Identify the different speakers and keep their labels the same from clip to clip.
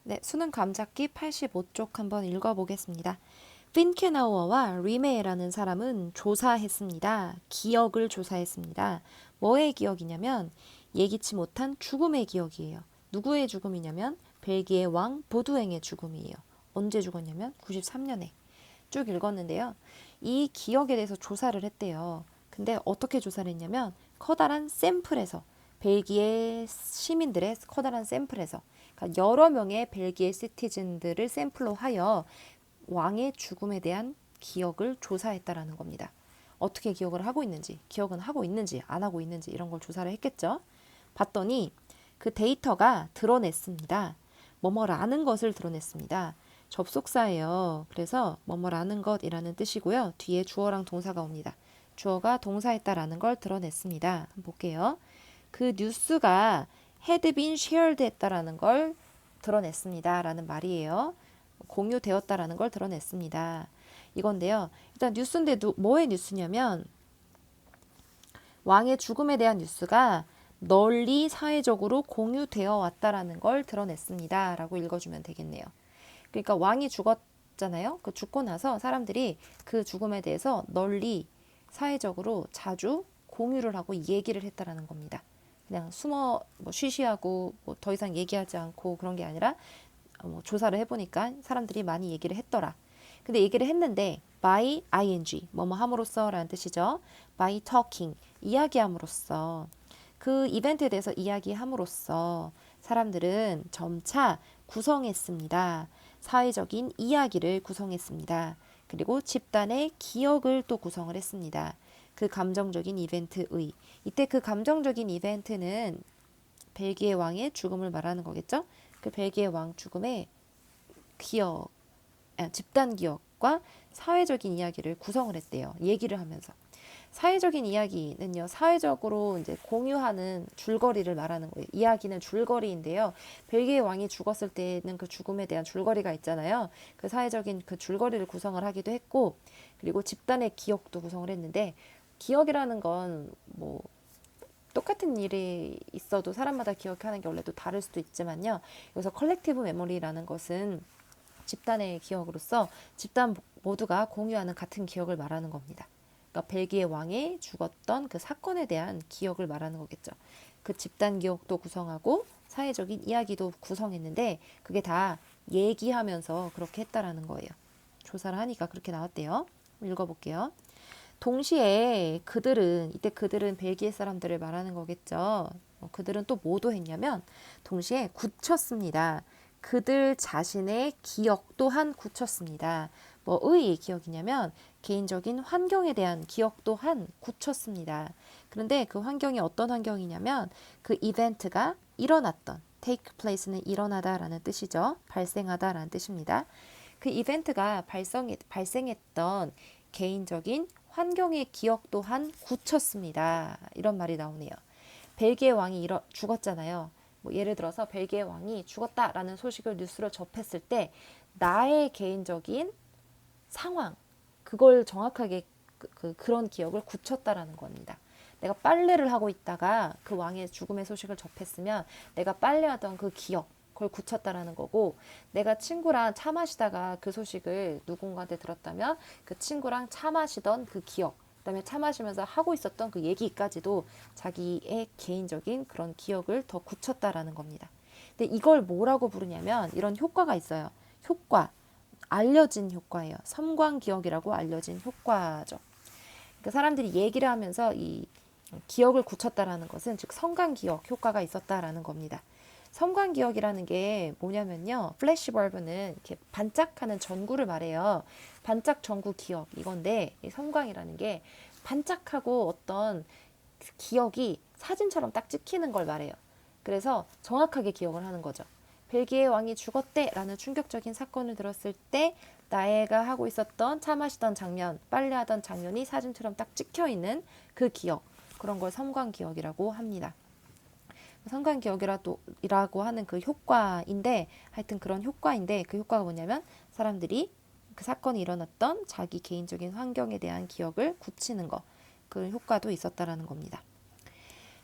Speaker 1: 네, 수능 감잡기 85쪽 한번 읽어보겠습니다. 핀케나우어와 리메라는 사람은 조사했습니다. 기억을 조사했습니다. 뭐의 기억이냐면 예기치 못한 죽음의 기억이에요. 누구의 죽음이냐면 벨기에 왕 보두eng의 죽음이에요. 언제 죽었냐면 93년에. 쭉 읽었는데요. 이 기억에 대해서 조사를 했대요. 근데 어떻게 조사를 했냐면 커다란 샘플에서 벨기에 시민들의 커다란 샘플에서 그러니까 여러 명의 벨기에 시티즌들을 샘플로 하여 왕의 죽음에 대한 기억을 조사했다라는 겁니다. 어떻게 기억을 하고 있는지, 기억은 하고 있는지, 안 하고 있는지 이런 걸 조사를 했겠죠. 봤더니 그 데이터가 드러냈습니다. 뭐뭐라는 것을 드러냈습니다. 접속사예요. 그래서 뭐뭐라는 것이라는 뜻이고요. 뒤에 주어랑 동사가 옵니다. 주어가 동사했다라는 걸 드러냈습니다. 한번 볼게요. 그 뉴스가 had been shared 했다라는 걸 드러냈습니다. 라는 말이에요. 공유되었다라는 걸 드러냈습니다. 이건데요. 일단 뉴스인데 뭐의 뉴스냐면 왕의 죽음에 대한 뉴스가 널리 사회적으로 공유되어 왔다라는 걸 드러냈습니다. 라고 읽어주면 되겠네요. 그러니까 왕이 죽었잖아요. 그 죽고 나서 사람들이 그 죽음에 대해서 널리 사회적으로 자주 공유를 하고 얘기를 했다라는 겁니다. 그냥 숨어 쉬쉬하고 더 이상 얘기하지 않고 그런 게 아니라 조사를 해보니까 사람들이 많이 얘기를 했더라. 근데 얘기를 했는데 by ing 뭐뭐 함으로써 라는 뜻이죠. by talking 이야기함으로써 그 이벤트에 대해서 이야기함으로써 사람들은 점차 구성했습니다. 사회적인 이야기를 구성했습니다. 그리고 집단의 기억을 또 구성을 했습니다. 그 감정적인 이벤트의 이때 그 감정적인 이벤트는 벨기에 왕의 죽음을 말하는 거겠죠. 그 벨기에 왕 죽음의 기억, 집단 기억과 사회적인 이야기를 구성을 했대요. 얘기를 하면서. 사회적인 이야기는요, 사회적으로 이제 공유하는 줄거리를 말하는 거예요. 이야기는 줄거리인데요. 벨기에 왕이 죽었을 때는 그 죽음에 대한 줄거리가 있잖아요. 그 사회적인 그 줄거리를 구성을 하기도 했고, 그리고 집단의 기억도 구성을 했는데, 기억이라는 건 뭐, 똑같은 일이 있어도 사람마다 기억하는 게 원래 또 다를 수도 있지만요. 여기서 컬렉티브 메모리라는 것은 집단의 기억으로서 집단 모두가 공유하는 같은 기억을 말하는 겁니다. 그러니까 벨기에 왕이 죽었던 그 사건에 대한 기억을 말하는 거겠죠. 그 집단 기억도 구성하고 사회적인 이야기도 구성했는데 그게 다 얘기하면서 그렇게 했다라는 거예요. 조사를 하니까 그렇게 나왔대요. 읽어볼게요. 동시에 그들은 이때 그들은 벨기에 사람들을 말하는 거겠죠. 그들은 또 뭐도 했냐면 동시에 굳혔습니다. 그들 자신의 기억 또한 굳혔습니다. 뭐의 기억이냐면 개인적인 환경에 대한 기억 또한 굳혔습니다. 그런데 그 환경이 어떤 환경이냐면 그 이벤트가 일어났던 take place는 일어나다라는 뜻이죠. 발생하다라는 뜻입니다. 그 이벤트가 발생했던 개인적인 환경의 기억 또한 굳혔습니다. 이런 말이 나오네요. 벨기에 왕이 죽었잖아요. 뭐 예를 들어서 벨기에 왕이 죽었다라는 소식을 뉴스로 접했을 때 나의 개인적인 상황 그걸 정확하게 그런 기억을 굳혔다라는 겁니다. 내가 빨래를 하고 있다가 그 왕의 죽음의 소식을 접했으면 내가 빨래하던 그 기억 그걸 굳혔다라는 거고 내가 친구랑 차 마시다가 그 소식을 누군가한테 들었다면 그 친구랑 차 마시던 그 기억 그다음에 차 마시면서 하고 있었던 그 얘기까지도 자기의 개인적인 그런 기억을 더 굳혔다라는 겁니다. 근데 이걸 뭐라고 부르냐면 이런 효과가 있어요. 효과, 알려진 효과예요. 섬광기억이라고 알려진 효과죠. 그러니까 사람들이 얘기를 하면서 이 기억을 굳혔다라는 것은 즉 섬광기억 효과가 있었다라는 겁니다. 섬광기억이라는 게 뭐냐면요. 플래시벌브는 이렇게 반짝하는 전구를 말해요. 반짝 전구 기억 이건데 이 섬광이라는 게 반짝하고 어떤 기억이 사진처럼 딱 찍히는 걸 말해요. 그래서 정확하게 기억을 하는 거죠. 벨기에 왕이 죽었대라는 충격적인 사건을 들었을 때 나애가 하고 있었던 차 마시던 장면, 빨래하던 장면이 사진처럼 딱 찍혀있는 그 기억 그런 걸 섬광기억이라고 합니다. 섬광기억이라고 하는 그 효과인데 하여튼 그런 효과인데 그 효과가 뭐냐면 사람들이 그 사건이 일어났던 자기 개인적인 환경에 대한 기억을 굳히는 거 그런 효과도 있었다라는 겁니다.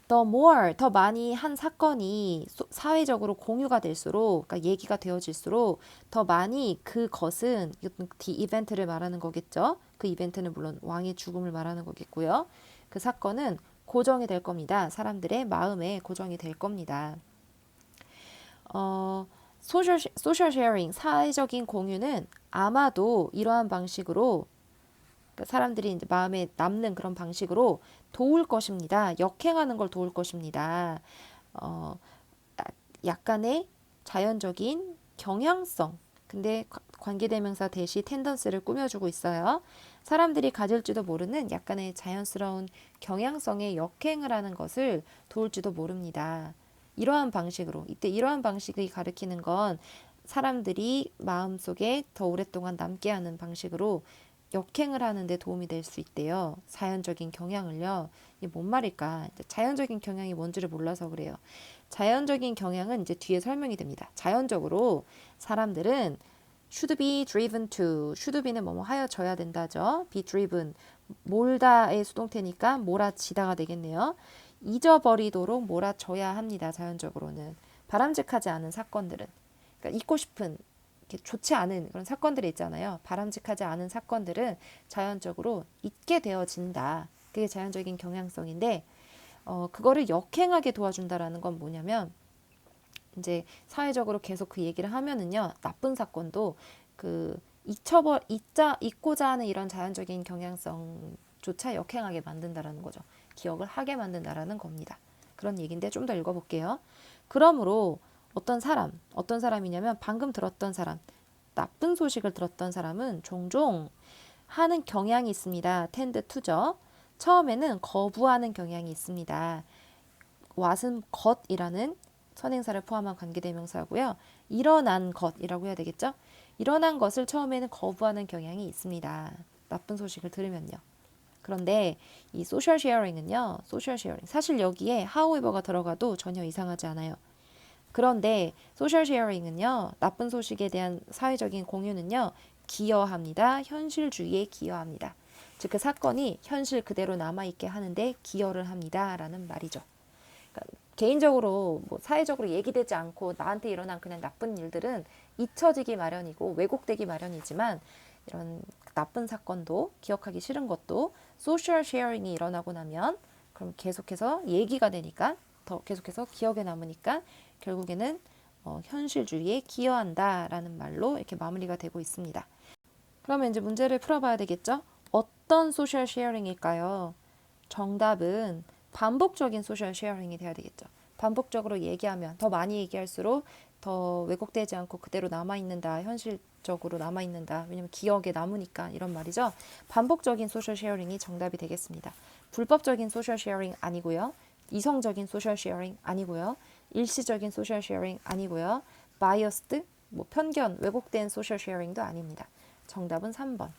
Speaker 1: the more, 더 많이 한 사건이 사회적으로 공유가 될수록, 그러니까 얘기가 되어질수록 더 많이 그것은 the event를 말하는 거겠죠. 그 이벤트는 물론 왕의 죽음을 말하는 거겠고요. 그 사건은 고정이 될 겁니다. 사람들의 마음에 고정이 될 겁니다. 소셜 쉐어링, 사회적인 공유는 아마도 이러한 방식으로 그러니까 사람들이 이제 마음에 남는 그런 방식으로 도울 것입니다. 역행하는 걸 도울 것입니다. 어, 약간의 자연적인 경향성. 근데 관계대명사 대시 텐던스를 꾸며주고 있어요. 사람들이 가질지도 모르는 약간의 자연스러운 경향성의 역행을 하는 것을 도울지도 모릅니다. 이러한 방식으로, 이때 이러한 방식이 가리키는 건 사람들이 마음속에 더 오랫동안 남게 하는 방식으로 역행을 하는데 도움이 될 수 있대요. 자연적인 경향을요. 이게 뭔 말일까? 자연적인 경향이 뭔지를 몰라서 그래요. 자연적인 경향은 이제 뒤에 설명이 됩니다. 자연적으로 사람들은 should be driven to, should be는 뭐뭐 하여져야 된다죠. be driven, 몰다의 수동태니까 몰아치다가 되겠네요. 잊어버리도록 몰아쳐야 합니다. 자연적으로는. 바람직하지 않은 사건들은. 그러니까 잊고 싶은 이렇게 좋지 않은 그런 사건들이 있잖아요. 바람직하지 않은 사건들은 자연적으로 잊게 되어진다. 그게 자연적인 경향성인데 그거를 역행하게 도와준다라는 건 뭐냐면 이제 사회적으로 계속 그 얘기를 하면은요. 나쁜 사건도 그 잊고자 하는 이런 자연적인 경향성조차 역행하게 만든다라는 거죠. 기억을 하게 만든다라는 겁니다. 그런 얘기인데 좀 더 읽어볼게요. 그러므로 어떤 사람이냐면 방금 들었던 사람, 나쁜 소식을 들었던 사람은 종종 하는 경향이 있습니다. tend to죠. 처음에는 거부하는 경향이 있습니다. what은 것이라는 선행사를 포함한 관계대명사고요. 일어난 것이라고 해야 되겠죠? 일어난 것을 처음에는 거부하는 경향이 있습니다. 나쁜 소식을 들으면요. 그런데 이 소셜 쉐어링은요. 소셜 쉐어링 사실 여기에 however가 들어가도 전혀 이상하지 않아요. 그런데 소셜 쉐어링은요. 나쁜 소식에 대한 사회적인 공유는요. 기여합니다. 현실주의에 기여합니다. 즉 그 사건이 현실 그대로 남아있게 하는데 기여를 합니다라는 말이죠. 그러니까 개인적으로 뭐 사회적으로 얘기되지 않고 나한테 일어난 그냥 나쁜 일들은 잊혀지기 마련이고 왜곡되기 마련이지만 이런 나쁜 사건도 기억하기 싫은 것도 소셜 쉐어링이 일어나고 나면 그럼 계속해서 얘기가 되니까 더 계속해서 기억에 남으니까 결국에는 현실주의에 기여한다라는 말로 이렇게 마무리가 되고 있습니다. 그러면 이제 문제를 풀어봐야 되겠죠? 어떤 소셜 쉐어링일까요? 정답은 반복적인 소셜 쉐어링이 돼야 되겠죠. 반복적으로 얘기하면 더 많이 얘기할수록 더 왜곡되지 않고 그대로 남아있는다. 현실적으로 남아있는다. 왜냐면 기억에 남으니까 이런 말이죠. 반복적인 소셜 쉐어링이 정답이 되겠습니다. 불법적인 소셜 쉐어링 아니고요. 이성적인 소셜 쉐어링 아니고요. 일시적인 소셜 쉐어링 아니고요. 바이어스드, 편견, 왜곡된 소셜 쉐어링도 아닙니다. 정답은 3번.